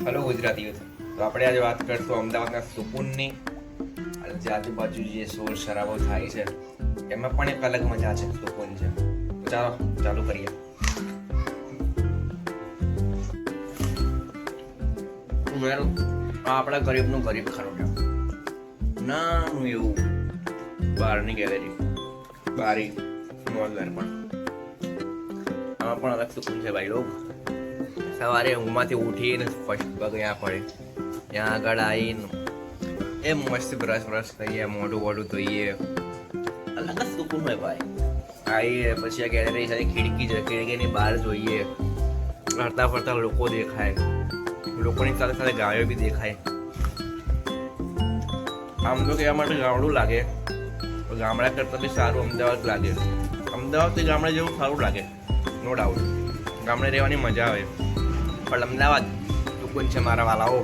Hello ગુજરાતીઓ, તો આપણે આજે વાત કરશું અમદાવાદના સુકૂનની અને જે આજુબાજુ જે શોર શરાબો થાય છે એમાં પણ એક અલગ મજા છે, સુકૂન છે. તો ચાલો ચાલુ કરીએ. આપણા ગરીબનું ગરીબ ખરું છે. નાનું એવું બહારની ગેલેરી, બારી, મોલર પણ આમાં પણ અલગ સુકૂન છે ભાઈ લોક. સવારે ઊંઘમાંથી ઉઠીને ફર્સ્ટ પગ ત્યાં પડે, ત્યાં આગળ આવીને એ મસ્ત બ્રશ કરીએ, મોઢું વોઢું ધોઈએ, અલગ જ સુકૂન હોય ભાઈ. આવીએ પછી આ ગેલેરી સાથે ખિડકી છે, ખિડકીની બહાર જોઈએ, ફરતા ફરતા લોકો દેખાય, લોકોની સાથે સાથે ગાયો બી દેખાય. આમ તો કહેવા માટે ગામડું લાગે, ગામડા કરતાં બી સારું અમદાવાદ લાગે. અમદાવાદથી ગામડે જેવું સારું લાગે, નો ડાઉટ. ગામડે રહેવાની મજા આવે, પણ અમદાવાદ સુકૂન છે મારા વાલાઓ.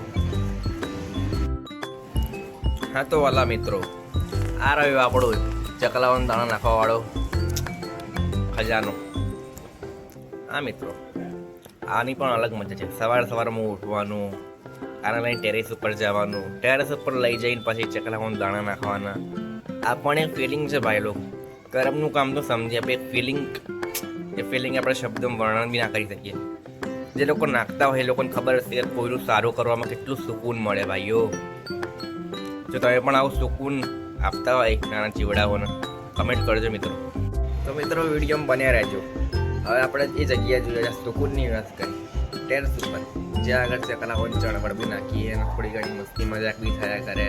હા તો વાલા મિત્રો, આ રહ્યો આપણો ચકલાઓને દાણા નાખવા વાળો ખજાનો. હા મિત્રો, આની પણ અલગ મજા છે. સવારમાં ઉઠવાનું, આને લઈને ટેરેસ ઉપર જવાનું, ટેરેસ ઉપર લઈ જઈને પછી ચકલાઓને દાણા નાખવાના. આ પણ એક ફિલિંગ છે ભાઈ લોકો. કરમનું કામ તો સમજીએ આપણે, એક ફિલિંગ, એ ફિલિંગ આપણે શબ્દોમાં વર્ણન બી ના કરી શકીએ. જે લોકો નાખતા હોય એ લોકોને ખબર હશે કે કોઈનું સારું કરવામાં કેટલું સુકૂન મળે ભાઈઓ. જો તમે પણ આવું સુકૂન આપતા હોય નાના ચીવડાઓને, કમેન્ટ કરજો મિત્રો. તો મિત્રો વિડીયોમાં બન્યા રહેજો. હવે આપણે એ જગ્યાએ જોઈએ સુકૂનની વાત કરી, ટેરેસ ઉપર, જ્યાં આગળ ચકલાઓને ચણવડ બી નાખીએ અને થોડી ઘણી મસ્તી મજાક બી થયા કરે,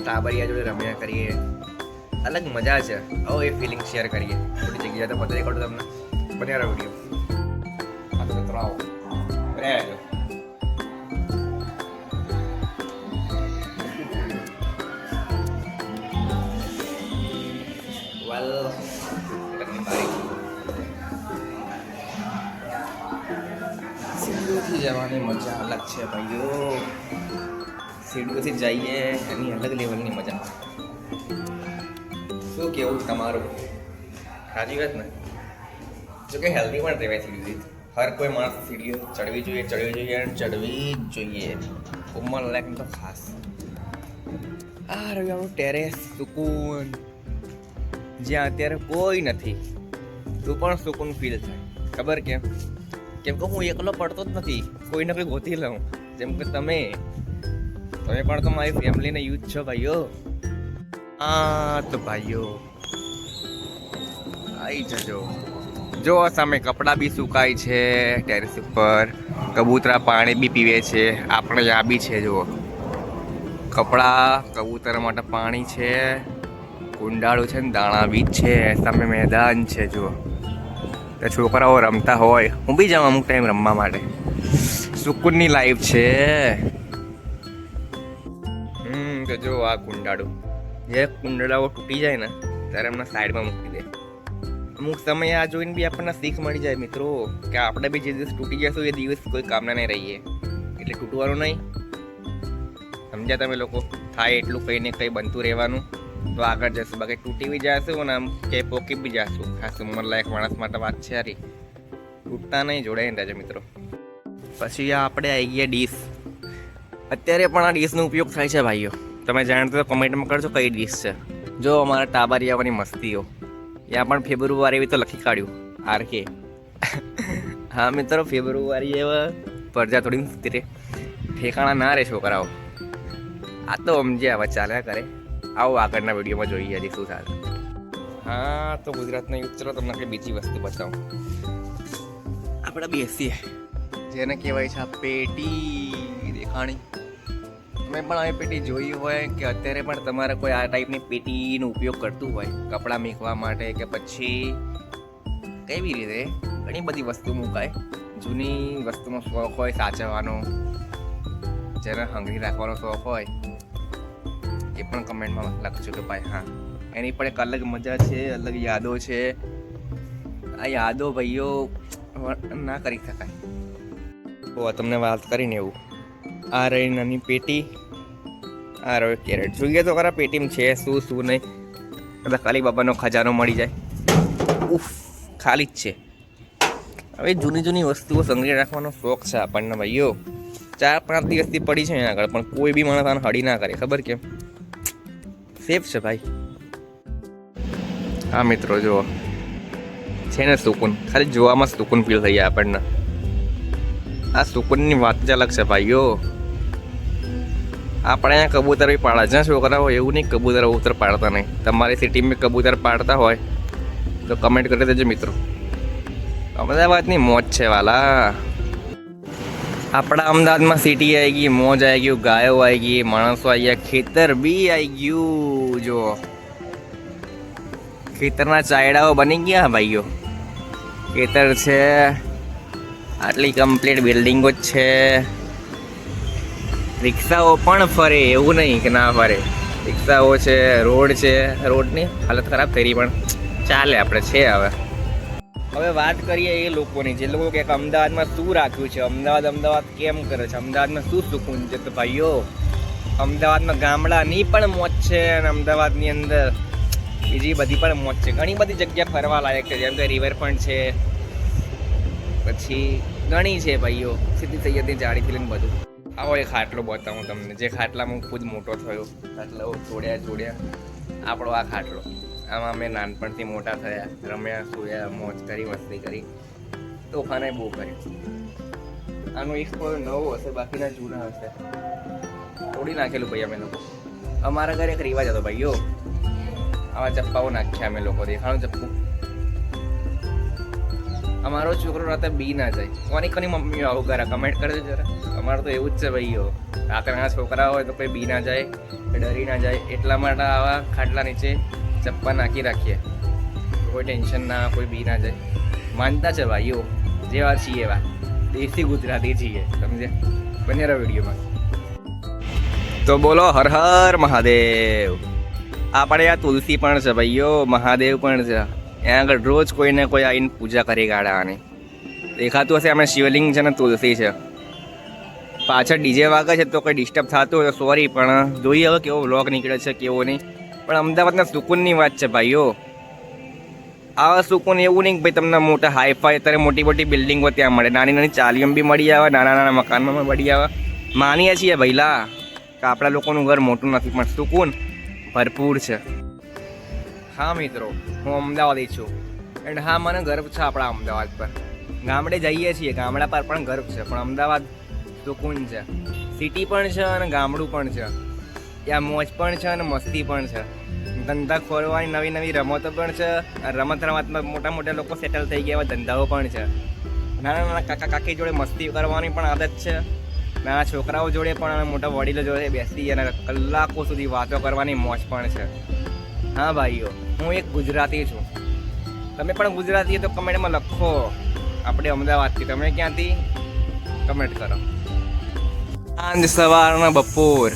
ટાબરિયા જોડે રમ્યા કરીએ, અલગ મજા છે. હવે એ ફિલિંગ શેર કરીએ. થોડી જગ્યાએ તો બતાવી કાઢું તમને, બન્યા રહો વિડીયો. આ તો મિત્રો આવો રહેજો. સીડીઓથી જવાની મજા અલગ છે ભાઈઓ. સીડીઓથી જઈએ એની અલગ લેવલની મજા. શું કેવું તમારું? સાચી વાત ને? જો કે હેલ્ધી પણ રહેવાય સીડીઓથી. હર કોઈ માણસ સીડીઓ ચડવી જોઈએ અને ચડવી જ જોઈએ. ઉંમર લાયક તો ખાસ. આ રહ્યું આપણું ટેરેસ સુકૂન, જ્યાં અત્યારે કોઈ નથી તો પણ સુકૂન ફીલ થાય. ખબર કેમ? કેમ કે હું એકલો પડતો જ નથી, કોઈને કોઈ ગોતી લઉં. જેમ કે તમે પણ તો મારી ફેમિલીને યુઝ છો ભાઈઓ. હા તો ભાઈઓ આવી જજો. જો સામે કપડાં બી સુકાય છે ટેરેસ ઉપર, કબૂતરા પાણી બી પીવે છે. આપણે આ બી છે, જુઓ, કપડાં, કબૂતર માટે પાણી છે, કુંડાળું છે ને દાણા બી છે. સામે મેદાન છે, જુઓ, છોકરાઓ રમતા હોય. હું બી જાઉં અમુક ટાઈમ રમવા માટે. સુકૂનની લાઈફ છે. તો જો આ કુંડાળું, જે કુંડાળાઓ તૂટી જાય ને ત્યારે એમને સાઈડમાં મૂકી દે. અમુક સમયે આ જોઈને બી આપણને શીખ મળી જાય મિત્રો, કે આપણે બી જે દિવસ તૂટી જશું એ દિવસ કોઈ કામના નહીં રહીએ. એટલે તૂટવાનું નહીં, સમજ્યા તમે લોકો? થાય એટલું કંઈ ને કંઈ બનતું રહેવાનું, તો આગળ જશું. બાકી તૂટી બી જશું ને આમ કે પોકી બી જશું. ખાસ ઉંમર લાયક માણસ માટે વાત છે યારી. તૂટતા નહીં, જોડાઈને રહેજો મિત્રો. પછી આપણે આવી ગયા ડીશ. અત્યારે પણ આ ડીશનો ઉપયોગ થાય છે ભાઈઓ. તમે જાણતો તો કમેન્ટમાં કરજો કઈ ડીશ છે. જો અમારા ટાબરિયાવાની મસ્તીઓ, ત્યાં પણ ફેબ્રુઆરી એવી તો લખી કાઢ્યું આરકે. હા મિત્રો, ફેબ્રુઆરી એવા પરજા થોડી ઠેકાણા ના રહે છોકરાઓ. આ તો સમજ્યા, હવે ચાલ્યા કરે. આવો આગળના વિડીયોમાં જોઈએ હજી શું થાય. હા તો ગુજરાતના યુથ, ચલો તમને કંઈ બીજી વસ્તુ બતાવું. આપણે બેસીએ, જેને કહેવાય છે આ પેટી દેખાણી. તમે પણ આવી પેટી જોઈ હોય કે અત્યારે પણ તમારે કોઈ આ ટાઈપની પેટીનો ઉપયોગ કરતું હોય, કપડાં મૂકવા માટે કે પછી કેવી રીતે ઘણી બધી વસ્તુ મુકાય. જૂની વસ્તુનો શોખ હોય સાચવવાનો, જેને હંગરી રાખવાનો શોખ હોય, એ પણ કમેન્ટમાં લખજો કે ભાઈ હા, એની પણ એક અલગ મજા છે, અલગ યાદો છે. આ યાદો ભાઈઓ ના કરી શકાય. તો તમને વાત કરીને એવું, આ રહી નાની પેટી, આ રહ્યો કેરેટ. જોઈએ તો ખરા પેટીમાં છે શું શું નહીં. કદાચ કાલી બાબાનો ખજાનો મળી જાય. ઉફ, ખાલી જ છે. હવે જૂની વસ્તુઓ સંગ્રહ રાખવાનો શોખ છે આપણને ભાઈઓ. 4-5 દિવસથી પડી છે અહીંયા આગળ, પણ કોઈ બી માણસ આને હડી ના કરે. ખબર કેમ? સેફ છે ભાઈ. હા મિત્રો જુઓ, છે ને સુકૂન, ખાલી જોવામાં સુકૂન ફીલ થઈ જાય આપણને. આ સુકૂનની વાત જ અલગ છે ભાઈઓ. આપણે અહીંયા કબૂતર બી પાડે, જ્યાં છોકરા હોય એવું નહીં કબૂતર કબૂતર પાડતા નહીં. તમારી સિટીમાં કબૂતર પાડતા હોય તો કમેન્ટ કરી દેજો મિત્રો. અમદાવાદની મોજ છે વાલા. આપણા અમદાવાદમાં સિટી આવી ગઈ, મોજ આવી ગયું, ગાયો આવી ગઈ, માણસો આવી ગયા, ખેતર બી આવી ગયું. જો ખેતરના ચાયડાઓ બની ગયા ભાઈઓ. ખેતર છે, આટલી કમ્પ્લીટ બિલ્ડિંગો જ છે, રિક્ષાઓ પણ ફરે, એવું નહીં કે ના ફરે. રિક્ષાઓ છે, રોડ છે. રોડની હાલત ખરાબ થઈ રહી પણ ચાલે, આપણે છે. હવે વાત કરીએ એ લોકોની જે લોકો કે અમદાવાદમાં શું રાખ્યું છે, અમદાવાદ કેમ કરે છે, અમદાવાદમાં શું સુકૂન છે. તો ભાઈઓ અમદાવાદમાં ગામડાની પણ મોજ છે અને અમદાવાદની અંદર બીજી બધી પણ મોજ છે. ઘણી બધી જગ્યા ફરવા લાયક છે, જેમ કે રિવરફ્રન્ટ છે, પછી ઘણી છે ભાઈઓ, સીધી સૈયદની જાળીથી લઈને બધું. આવો એ ખાટલો બતાવું તમને, જે ખાટલામાં ખુદ મોટો થયો. ખાટલો જોડ્યા આપણો આ ખાટલો. આમાં અમે નાનપણથી મોટા થયા, રમ્યા, સૂયા, મોજ કરી, મસ્તી કરી, તોફાને બહુ કર્યું. આનું એક થોડું નવું હશે, બાકીના જૂના હશે. તોડી નાખેલું ભાઈ અમે લોકો. અમારા ઘરે એક રિવાજ હતો ભાઈઓ, આવા ચપ્પાઓ નાખ્યા અમે લોકો. દેખાણું ચપ્પુ. અમારો છોકરો રાતે બી ના જાય. કોની મમ્મી આવું કરે કમેન્ટ કરજો જરા. અમારું તો એવું જ છે ભાઈઓ, રાત્રના છોકરા હોય તો કોઈ બી ના જાય, ડરી ના જાય, એટલા માટે આવા ખાટલા નીચે ચપ્પા નાખી રાખીએ. કોઈ ટેન્શન ના, કોઈ બી ના જાય. માનતા છે ભાઈઓ, જેવા છીએ એવા દેશી ગુજરાતી છીએ, સમજે. બને રહો વિડીયોમાં. તો બોલો હર હર મહાદેવ. આપણે આ તુલસી પણ છે ભાઈઓ, મહાદેવ પણ છે. ત્યાં આગળ રોજ કોઈને કોઈ આવીને પૂજા કરી ગાળાની. દેખાતું હશે અમે શિવલિંગ છે ને તુલસી છે. પાછળ ડીજે વાગે છે તો કોઈ ડિસ્ટર્બ થતું હોય તો સોરી, પણ જોઈએ હવે કેવો વ્લોગ નીકળે છે કેવો નહીં. પણ અમદાવાદના સુકૂનની વાત છે ભાઈઓ. આવા સુકૂન એવું નહીં કે ભાઈ તમને મોટા હાઈફાઈ અત્યારે મોટી મોટી બિલ્ડિંગો ત્યાં મળે, નાની નાની ચાલીઓમાં બી મળી આવે, નાના નાના મકાનમાં મળી આવે. માનીએ છીએ ભાઈલા કે આપણા લોકોનું ઘર મોટું નથી, પણ સુકૂન ભરપૂર છે. હા મિત્રો, હું અમદાવાદી છું એન્ડ હા, મને ગર્વ છે આપણા અમદાવાદ પર. ગામડે જઈએ છીએ, ગામડા પર પણ ગર્વ છે, પણ અમદાવાદ સુકૂન છે. સિટી પણ છે અને ગામડું પણ છે. ત્યાં મોજ પણ છે અને મસ્તી પણ છે. ધંધા ખોલવાની નવી નવી રમતો પણ છે. રમતમાં મોટા લોકો સેટલ થઈ ગયા એવા ધંધાઓ પણ છે. નાના નાના કાકા કાકી જોડે મસ્તી કરવાની પણ આદત છે. નાના છોકરાઓ જોડે પણ અને મોટા વડીલો જોડે બેસી અને કલાકો સુધી વાતો કરવાની મોજ પણ છે. હા ભાઈઓ, હું એક ગુજરાતી છું. તમે પણ ગુજરાતી તો કમેન્ટમાં લખો. આપણે અમદાવાદથી, તમે ક્યાંથી? કમેન્ટ કરો. સાંજ સવારના બપોર,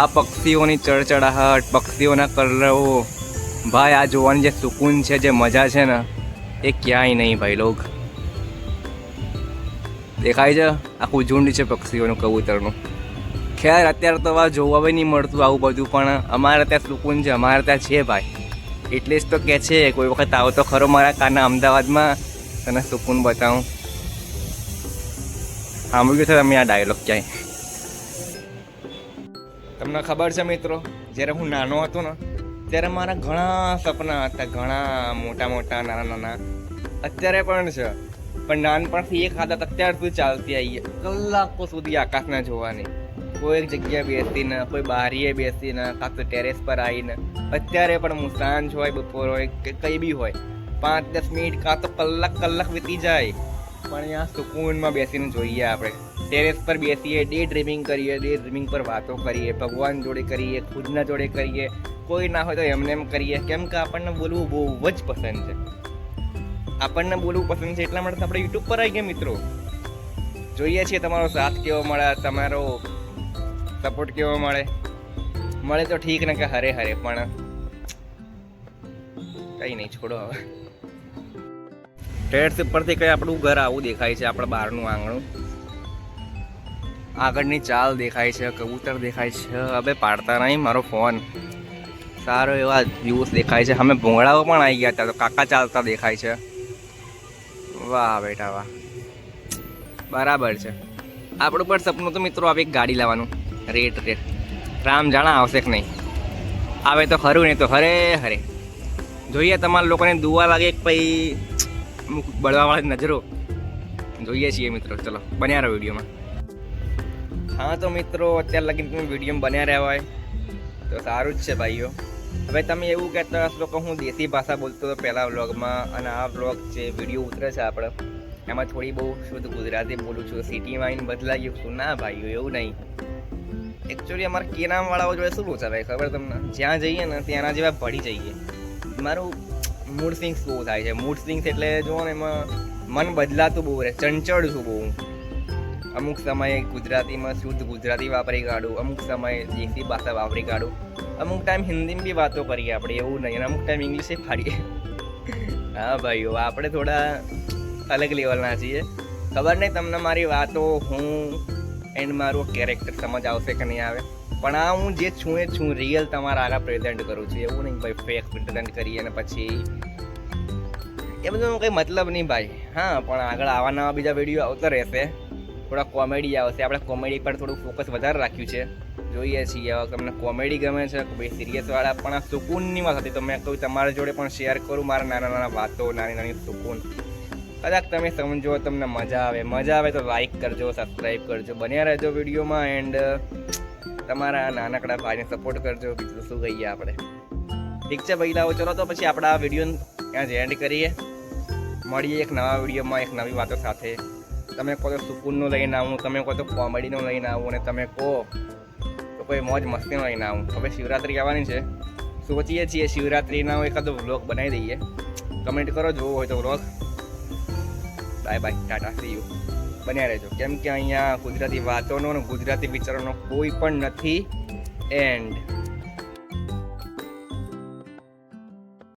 આ પક્ષીઓની ચડચડાહટ, પક્ષીઓના કલરવો, ભાઈ આ જોવાની જે સુકૂન છે, જે મજા છે ને, એ ક્યાંય નહીં ભાઈ લોક. દેખાય છે આખું ઝુંડ છે પક્ષીઓનું, કબૂતરનું. ખેર અત્યારે તો આ જોવા બી નહીં મળતું આવું બધું, પણ અમારે ત્યાં સુકૂન છે, અમારે ત્યાં છે ભાઈ. એટલે જ તો કહે છે કોઈ વખત આવો તો ખરો મારા કાના અમદાવાદમાં, તને સુકૂન બતાવું. સાંભળ્યું છે તમે આ ડાયલોગ ક્યાંય? તમને ખબર છે મિત્રો, જ્યારે હું નાનો હતો ને ત્યારે મારા ઘણા સપના હતા, ઘણા મોટા મોટા, નાના નાના. અત્યારે પણ છે, પણ નાનપણથી એક આદત અત્યાર સુધી ચાલતી આવી, કલાકો સુધી આકાશને જોવાની. કોઈ એક જગ્યાએ બેસીને, કોઈ બારીએ બેસીને, કાં તો ટેરેસ પર આવીને. અત્યારે પણ હું સાંજ હોય, બપોર હોય કે કંઈ બી હોય, 5-10 મિનિટ કાં તો કલાક વીતી જાય, પણ અહીંયા સુકૂનમાં બેસીને જોઈએ. આપણે ટેરેસ પર બેસીએ, ડે ડ્રીમિંગ કરીએ, ડે ડ્રીમિંગ પર વાતો કરીએ, ભગવાન જોડે કરીએ, ખુદના જોડે કરીએ, કોઈ ના હોય તો એમને એમ કરીએ. કેમ કે આપણને બોલવું બહુ જ પસંદ છે. આપણને બોલવું પસંદ છે એટલા માટે આપણે યુટ્યુબ પર આવી ગયા મિત્રો. જોઈએ છીએ તમારો સાથ કેવો મળે, તમારો સપોર્ટ કેવો મળે તો ઠીક ને કે હરે પણ કંઈ નહીં, છોડો હવે. ટેરેસ ઉપરથી કંઈ આપણું ઘર આવું દેખાય છે, આપણા બહારનું આંગણું. આગળની ચાલ દેખાય છે, કબૂતર દેખાય છે. હવે પાડતા નહીં મારો ફોન. સારો એવા વ્યૂઝ દેખાય છે. અમે ભૂંગળાઓ પણ આવી ગયા હતા તો કાકા ચાલતા દેખાય છે. વાહ બેટા વાહ, બરાબર છે. આપણું પણ સપનું તો મિત્રો આવે એક ગાડી લાવવાનું, રેટ રામ જાણા આવશે કે નહીં, આવે તો ખરું નહીં તો હરે હરે. જોઈએ તમારા લોકોને દુઆ લાગે કે ભાઈ અમુક બળવાવાળી નજરો જોઈએ છીએ મિત્રો. ચલો બન્યા રહો વિડીયોમાં. હા તો મિત્રો અત્યાર લગીને તમે વિડીયો બન્યા રહ્યા હોય તો સારું જ છે ભાઈઓ. હવે તમે એવું કહેતા હશો કે હું દેશી ભાષા બોલતો હતો પહેલાં વ્લોગમાં, અને આ વ્લોગ જે વિડીયો ઉતરે છે આપણે એમાં થોડી બહુ શુદ્ધ ગુજરાતી બોલું છું. સિટીમાં આવીને બદલાઈ ગયું છું. ના ભાઈઓ એવું નહીં. એકચ્યુઅલી અમારા કેનામવાળાઓ જોડે શું પૂછે ભાઈ ખબર તમને, જ્યાં જઈએ ને ત્યાંના જેવા ભળી જઈએ. મારું મૂડ સ્વિંગ્સ બહુ થાય છે. મૂડ સ્વિંગ્સ એટલે જુઓ ને એમાં મન બદલાતું બહુ રહે, ચંચળ છું બહુ. અમુક સમયે ગુજરાતીમાં શુદ્ધ ગુજરાતી વાપરી કાઢું, અમુક સમયે દેશી ભાષા વાપરી કાઢું, અમુક ટાઈમ હિન્દીમાં બી વાતો કરીએ આપણે, એવું નહીં. અને અમુક ટાઈમ ઇંગ્લિશે ફાડીએ. હા ભાઈઓ આપણે થોડા અલગ લેવલના છીએ. ખબર નહીં તમને મારી વાતો હું એન્ડ મારું કેરેક્ટર સમજ આવશે કે નહીં આવે, પણ આ હું જે છું એ છું, રિયલ તમારા આગળ પ્રેઝન્ટ કરું છું. એવું નહીં ભાઈ ફેક પ્રેઝન્ટ કરીએ અને પછી એ બધું કંઈ મતલબ નહીં ભાઈ. હા પણ આગળ આવા નવા બીજા વિડીયો આવતા રહેશે, થોડા કોમેડી આવશે. આપણે કોમેડી પર થોડું ફોકસ વધારે રાખ્યું છે. જોઈએ છીએ હવે તમને કોમેડી ગમે છે કે ભાઈ સિરિયસવાળા, પણ આ સુકૂનની વાત હતી તો મેં કહ્યું તમારા જોડે પણ શેર કરું મારા નાના નાના વાતો, નાની નાની સુકૂન. કદાચ તમે સમજો, તમને મજા આવે તો લાઈક કરજો, સબસ્ક્રાઈબ કરજો, બન્યા રહેજો વિડીયોમાં. એન્ડ તમારા નાનકડા ભાઈને સપોર્ટ કરજો. બીજું શું કહીએ આપણે. ઠીક છે ભાઈ લાવો, ચલો તો પછી આપણે આ વિડીયો ત્યાં જ એન્ડ કરીએ. મળીએ એક નવા વિડીયોમાં એક નવી વાતો સાથે. તમે કહો તો સુકૂનનું લઈને આવું, તમે કહો તો કોમેડીનું લઈને આવું, અને તમે કહો તો કોઈ મોજ મસ્તીનું લઈને આવું. હવે શિવરાત્રિ આવવાની છે, સોચીએ છીએ શિવરાત્રિના એકાદો વ્લોગ બનાવી દઈએ. કમેન્ટ કરો જોવો હોય તો vlog. Bye bye, Tata, C you. બન્યા રહેજો, કેમ કે અહીંયા ગુજરાતી વાતોનો અને ગુજરાતી વિચારોનો કોઈ પણ નથી એન્ડ